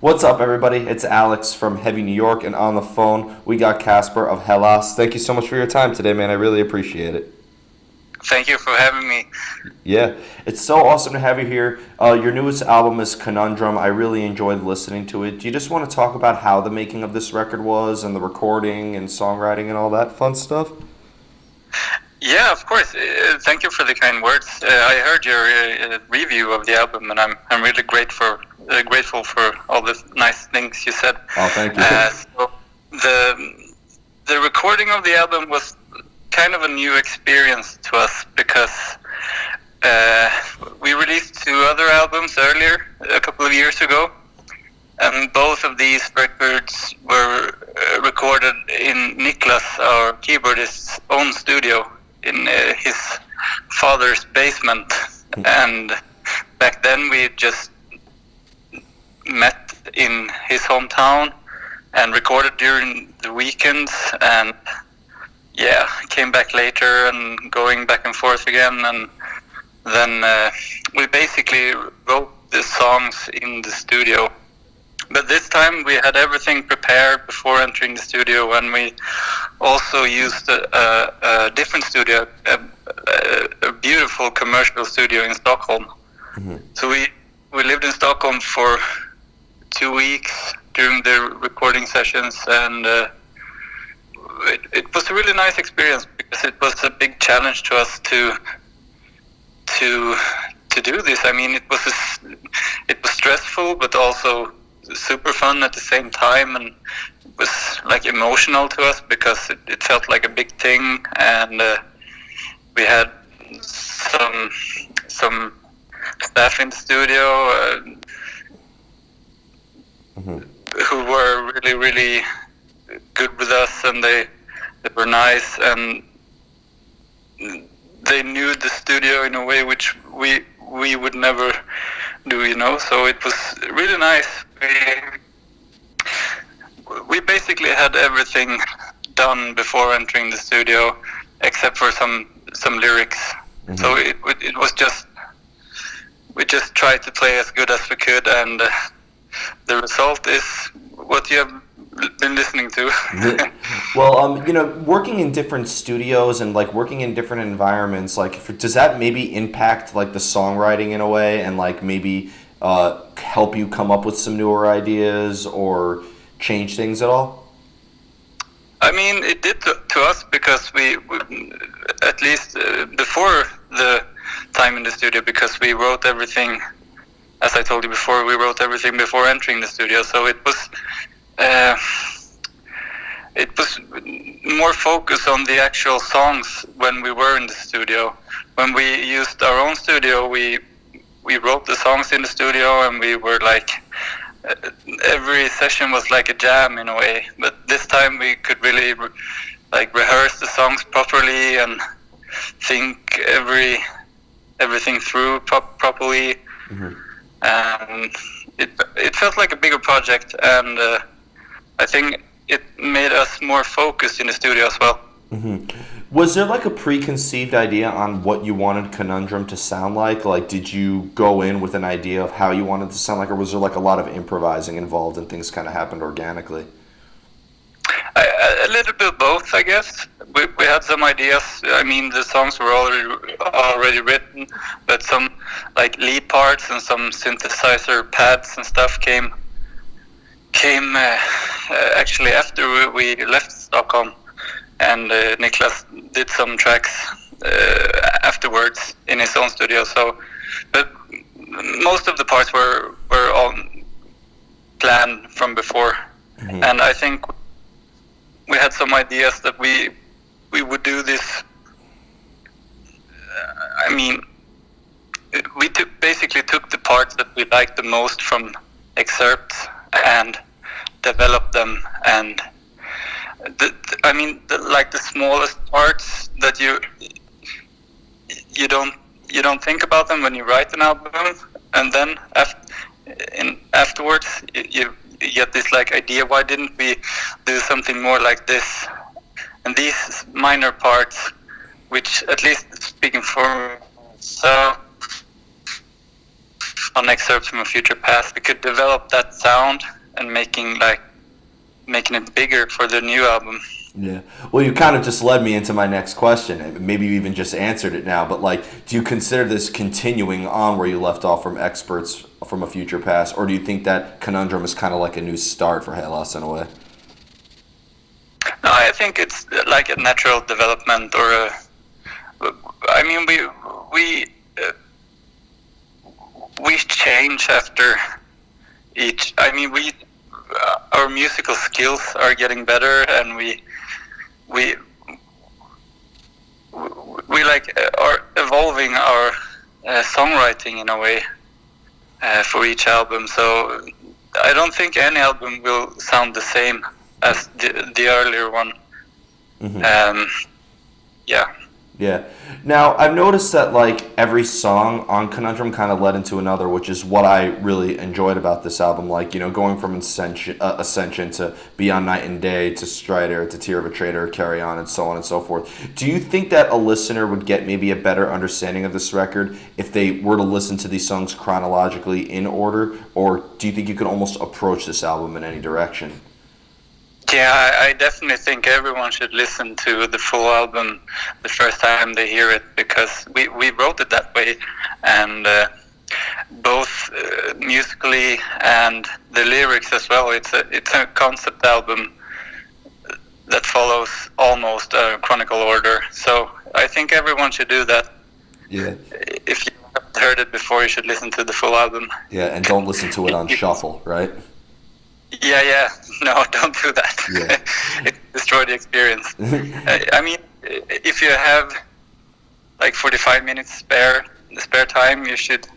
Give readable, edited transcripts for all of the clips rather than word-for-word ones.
What's up, everybody? It's Alex from Heavy New York, and on the phone, we got Kasper of Hällas. Thank you so much for your time today, man. I really appreciate it. Thank you for having me. Yeah, it's so awesome to have you here. Your newest album is Conundrum. I really enjoyed listening to it. Do you just want to talk about how the making of this record was, and the recording and songwriting and all that fun stuff? Yeah, of course. Thank you for the kind words. I heard your review of the album, and I'm really grateful for all the nice things you said. Oh, thank you. So the recording of the album was kind of a new experience to us because we released two other albums earlier, a couple of years ago, and both of these records were recorded in Niklas, our keyboardist's own studio in his father's basement. And back then we just met in his hometown and recorded during the weekends, and yeah, came back later and going back and forth again, and then we basically wrote the songs in the studio. But this time we had everything prepared before entering the studio, and we also used a different studio, a beautiful commercial studio in Stockholm. Mm-hmm. So we lived in Stockholm for 2 weeks during the recording sessions, and it was a really nice experience because it was a big challenge to us to do this. I mean, it was stressful, but also super fun at the same time, and it was like emotional to us because it felt like a big thing, and we had some staff in the studio Mm-hmm. who were really good with us, and they were nice, and they knew the studio in a way which we would never do, so it was really nice. We basically had everything done before entering the studio except for some lyrics. Mm-hmm. So it was just, we just tried to play as good as we could, and the result is what you have been listening to. Well, working in different studios and like working in different environments, does that maybe impact like the songwriting in a way, and like maybe help you come up with some newer ideas or change things at all? I mean, it did to us because we at least before the time in the studio, because we wrote everything, as I told you before, we wrote everything before entering the studio. So it was more focus on the actual songs when we were in the studio. When we used our own studio, we wrote the songs in the studio, and we were like, every session was like a jam in a way. But this time we could really rehearse the songs properly and think everything through properly. Mm-hmm. And it felt like a bigger project, and I think it made us more focused in the studio as well. Mm-hmm. Was there like a preconceived idea on what you wanted Conundrum to sound like? Like, did you go in with an idea of how you wanted it to sound like, or was there like a lot of improvising involved and things kind of happened organically? A little bit of both, I guess. We had some ideas. I mean, the songs were already written, but some like lead parts and some synthesizer pads and stuff came actually after we left Stockholm, and Niklas did some tracks afterwards in his own studio. So, but most of the parts were all planned from before. Mm-hmm. And I think we had some ideas that we would do this. I mean, we basically took the parts that we liked the most from excerpts and developed them, and the smallest parts that you don't think about them when you write an album, and then afterwards you get this like idea, why didn't we do something more like this? And these minor parts, which, at least speaking for myself, on excerpts from a future past, we could develop that sound and making it bigger for the new album. Yeah. Well, you kind of just led me into my next question, and maybe you even just answered it now. But like, do you consider this continuing on where you left off from Experts from a Future Past, or do you think that Conundrum is kind of like a new start for Hällas in a way? No, I think it's like a natural development, or I mean, we change after each. I mean, our musical skills are getting better, and we like are evolving our songwriting in a way for each album. So I don't think any album will sound the same as the earlier one. Mm-hmm. Yeah. Yeah. Now, I've noticed that like every song on Conundrum kind of led into another, which is what I really enjoyed about this album. Like, you know, going from Ascension to Beyond Night and Day to Strider to Tear of a Traitor, Carry On, and so on and so forth. Do you think that a listener would get maybe a better understanding of this record if they were to listen to these songs chronologically in order? Or do you think you could almost approach this album in any direction? Yeah, I definitely think everyone should listen to the full album the first time they hear it, because we wrote it that way, and both musically and the lyrics as well. It's a concept album that follows almost a chronicle order. So I think everyone should do that. Yeah. If you haven't heard it before, you should listen to the full album. Yeah, and don't listen to it on shuffle, right? Yeah. No, don't do that. Yeah. It destroys the experience. I mean, if you have like 45 minutes spare time, you should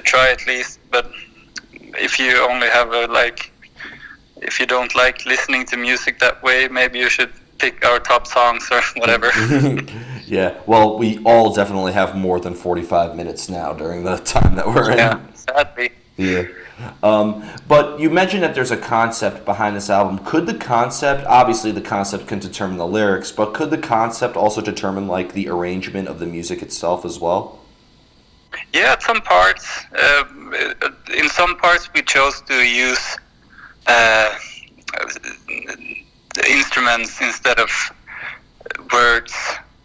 try at least. But if you only have if you don't like listening to music that way, maybe you should pick our top songs or whatever. Yeah. Well, we all definitely have more than 45 minutes now during the time that we're in. Yeah, sadly. Yeah. But you mentioned that there's a concept behind this album. Could the concept, obviously the concept can determine the lyrics, but could the concept also determine like the arrangement of the music itself as well? Yeah, at some parts. In some parts we chose to use instruments instead of words.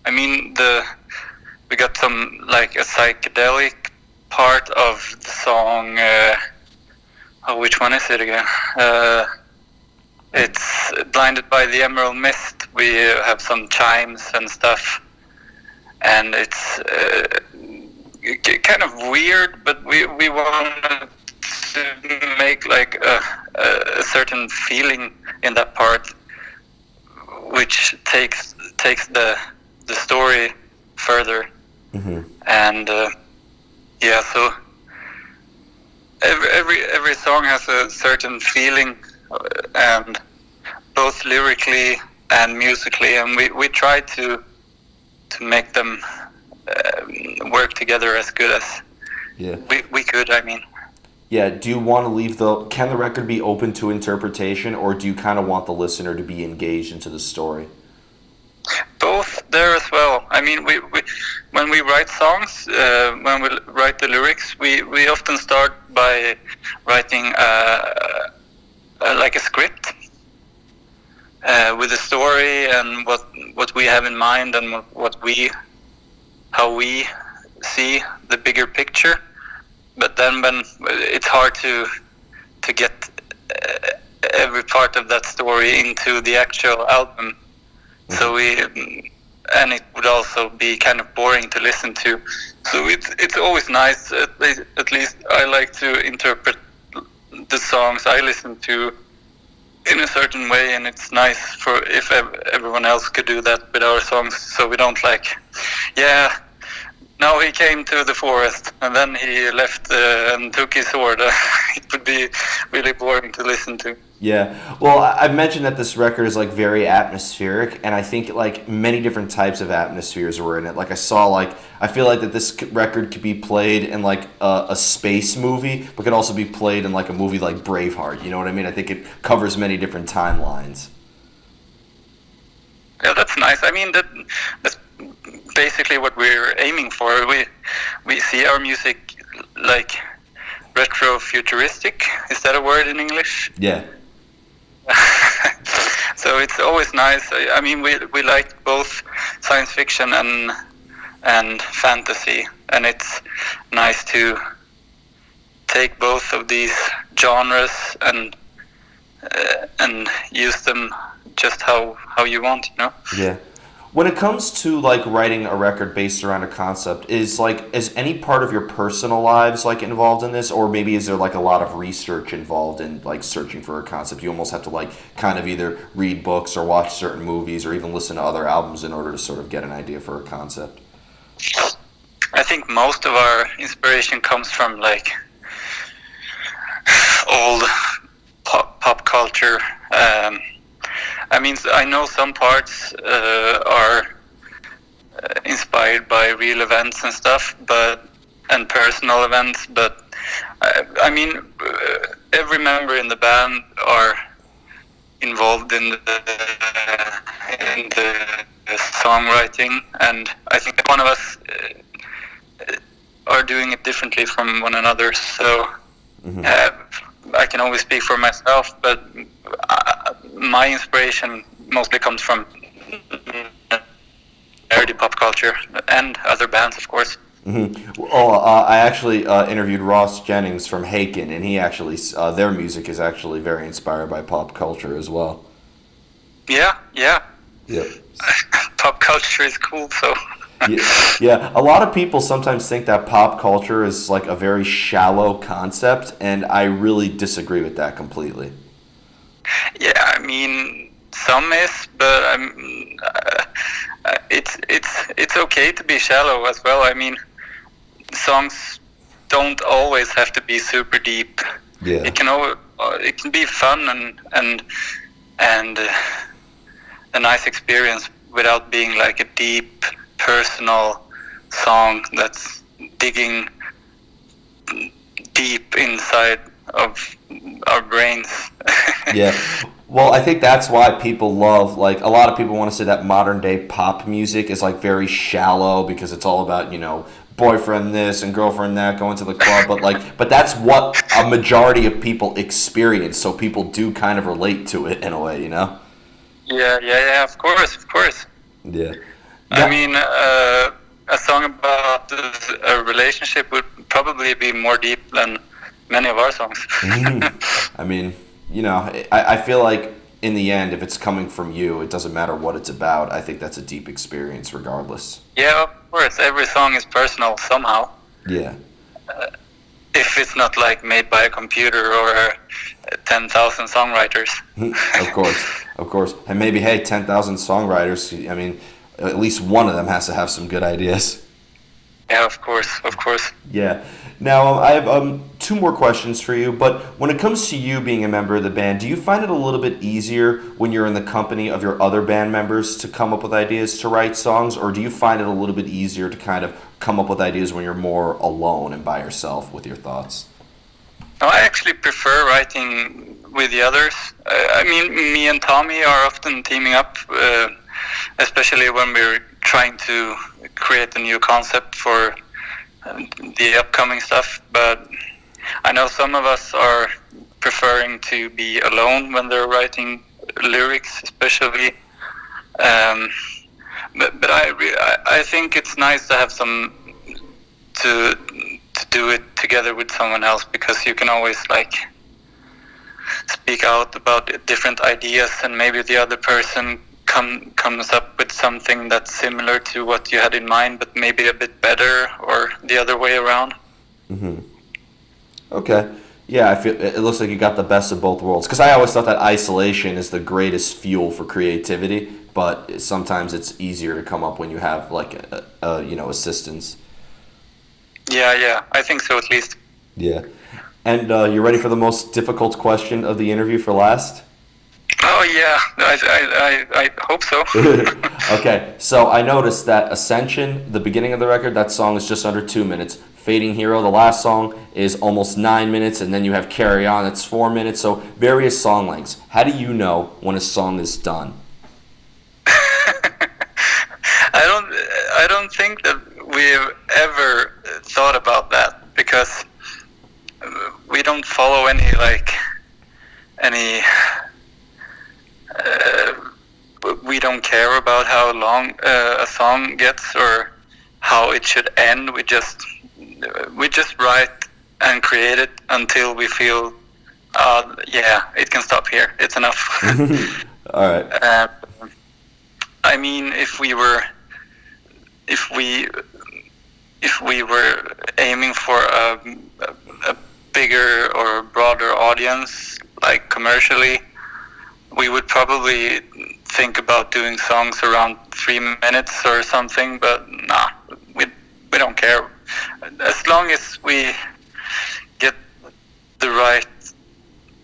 I mean, we got some like a psychedelic part of the song. Which one is it again? It's Blinded by the Emerald Mist. We have some chimes and stuff, and it's kind of weird, but we wanted to make like a certain feeling in that part, which takes the story further. Mm-hmm. And yeah, so every song has a certain feeling, and both lyrically and musically, and we try to make them work together as good as we could. I mean. Yeah. Do you want to leave can the record be open to interpretation, or do you kind of want the listener to be engaged into the story? Both there as well. I mean, we when we write songs, when we write the lyrics, we often start by writing like a script with a story and what we have in mind and how we see the bigger picture. But then when it's hard to get every part of that story into the actual album. So and it would also be kind of boring to listen to. So it's always nice. At least I like to interpret the songs I listen to in a certain way, and it's nice for if everyone else could do that with our songs. So we don't now he came to the forest and then he left and took his sword. It would be really boring to listen to. Yeah. Well, I've mentioned that this record is like very atmospheric, and I think like many different types of atmospheres were in it. Like I feel like that this record could be played in like a space movie, but could also be played in like a movie like Braveheart. You know what I mean? I think it covers many different timelines. Yeah, that's nice. I mean, that's basically what we're aiming for. We see our music like retro-futuristic. Is that a word in English? Yeah. So it's always nice. I mean, we like both science fiction and fantasy, and it's nice to take both of these genres and use them just how you want, you know? Yeah. When it comes to like writing a record based around a concept, is any part of your personal lives like involved in this, or maybe is there like a lot of research involved in like searching for a concept? You almost have to like kind of either read books or watch certain movies or even listen to other albums in order to sort of get an idea for a concept. I think most of our inspiration comes from like old pop culture. I mean, I know some parts are inspired by real events and stuff, and personal events. But I mean, every member in the band are involved in the songwriting, and I think one of us are doing it differently from one another. So. Mm-hmm. I can always speak for myself, but my inspiration mostly comes from nerdy pop culture and other bands, of course. Mm-hmm. I actually interviewed Ross Jennings from Haken, and he actually their music is actually very inspired by pop culture as well. Yeah. Yep. Pop culture is cool, so. Yeah, a lot of people sometimes think that pop culture is like a very shallow concept, and I really disagree with that completely. Yeah, I mean, some is, but it's okay to be shallow as well. I mean, songs don't always have to be super deep. Yeah. It can be fun and a nice experience without being like a deep personal song that's digging deep inside of our brains. Yeah. Well, I think that's why people love, like, a lot of people want to say that modern day pop music is like very shallow because it's all about, you know, boyfriend this and girlfriend that, going to the club, but that's what a majority of people experience, so people do kind of relate to it in a way, you know? Yeah, of course. Yeah. I mean, a song about a relationship would probably be more deep than many of our songs. I mean, you know, I feel like in the end, if it's coming from you, it doesn't matter what it's about. I think that's a deep experience regardless. Yeah, of course. Every song is personal somehow. Yeah. If it's not like made by a computer or 10,000 songwriters. Of course. And maybe, hey, 10,000 songwriters, I mean, at least one of them has to have some good ideas. Yeah, of course. Yeah. Now, I have two more questions for you, but when it comes to you being a member of the band, do you find it a little bit easier when you're in the company of your other band members to come up with ideas to write songs, or do you find it a little bit easier to kind of come up with ideas when you're more alone and by yourself with your thoughts? No, I actually prefer writing with the others. I mean, me and Tommy are often teaming up, especially when we're trying to create a new concept for the upcoming stuff. But I know some of us are preferring to be alone when they're writing lyrics, especially. But I think it's nice to have some to do it together with someone else, because you can always like speak out about different ideas, and maybe the other person comes up with something that's similar to what you had in mind, but maybe a bit better, or the other way around. Mm-hmm. Okay. Yeah, I feel it looks like you got the best of both worlds. Because I always thought that isolation is the greatest fuel for creativity, but sometimes it's easier to come up when you have like assistance. Yeah, I think so at least. Yeah. And you ready for the most difficult question of the interview for last? Oh yeah, I hope so. Okay, so I noticed that Ascension, the beginning of the record, that song is just under 2 minutes. Fading Hero, the last song, is almost 9 minutes, and then you have Carry On, that's 4 minutes, so various song lengths. How do you know when a song is done? I don't think that we've ever thought about that, because we don't follow any. We don't care about how long a song gets or how it should end. We just write and create it until we feel, it can stop here. It's enough. All right. I mean, if we were aiming for a bigger or broader audience, like commercially, we would probably think about doing songs around 3 minutes or something. But nah, we don't care. As long as we get the right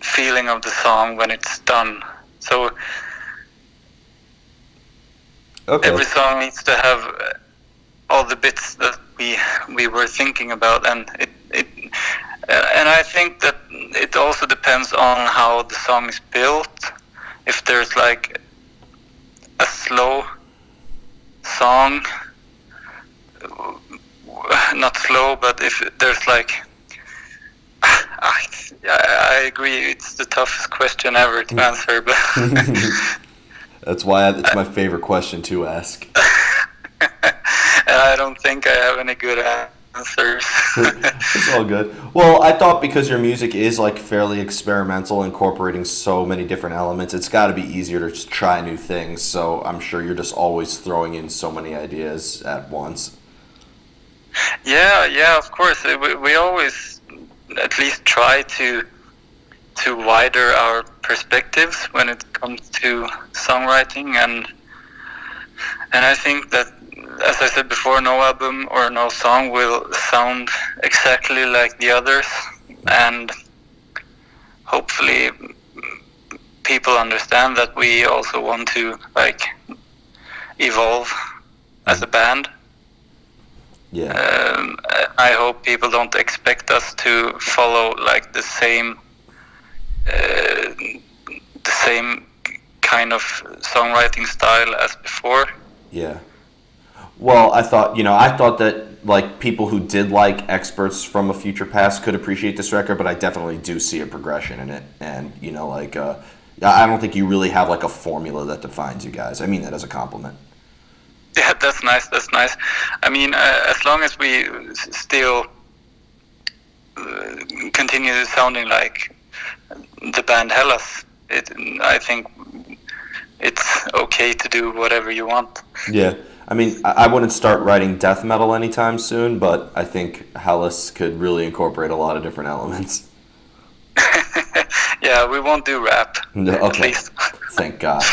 feeling of the song when it's done. So every song needs to have all the bits that we were thinking about, and and I think that it also depends on how the song is built. If there's like a slow song, not slow, but if there's like, I agree, it's the toughest question ever to answer, but that's why it's my favorite question to ask. And I don't think I have any good answers. It's all good. Well, I thought because your music is like fairly experimental, incorporating so many different elements, it's got to be easier to just try new things. So I'm sure you're just always throwing in so many ideas at once. Yeah, of course. We always at least try to wider our perspectives when it comes to songwriting, and I think that, as I said before, no album or no song will sound exactly like the others, and hopefully people understand that we also want to like evolve as a band. Yeah. I hope people don't expect us to follow like the same kind of songwriting style as before. Yeah. Well, I thought that like people who did like Experts from a Future Past could appreciate this record, but I definitely do see a progression in it, and I don't think you really have like a formula that defines you guys. I mean that as a compliment. Yeah, that's nice. I mean, as long as we still continue sounding like the band Hällas, I think it's okay to do whatever you want. Yeah. I mean, I wouldn't start writing death metal anytime soon, but I think Hällas could really incorporate a lot of different elements. Yeah, we won't do rap, Okay. at least. Thank God.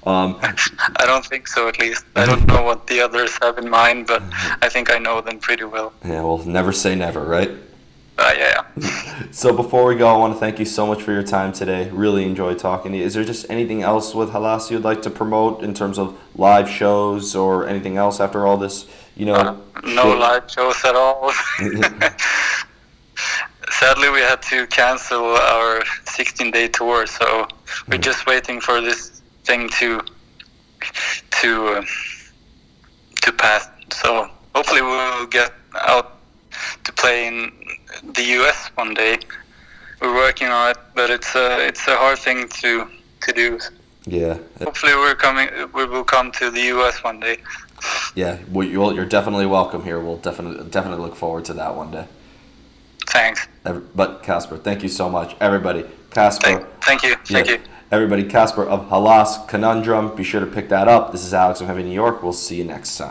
I don't think so, at least. I don't know what the others have in mind, but I think I know them pretty well. Yeah, well, never say never, right? Yeah. So before we go, I want to thank you so much for your time today. Really enjoyed talking to you. Is there just anything else with Hällas you'd like to promote in terms of live shows or anything else after all this, No live shows at all. Sadly, we had to cancel our 16-day tour, so we're just waiting for this thing to pass. So hopefully we'll get out to play in the US one day. We're working on it, but it's a hard thing to do. Yeah. Hopefully we will come to the US one day. Yeah, well, you're definitely welcome here. We'll definitely look forward to that one day. Thanks. But Kasper, thank you so much. Everybody, Kasper. Thank you. Everybody, Kasper of Hällas, Conundrum. Be sure to pick that up. This is Alex from Heavy New York. We'll see you next time.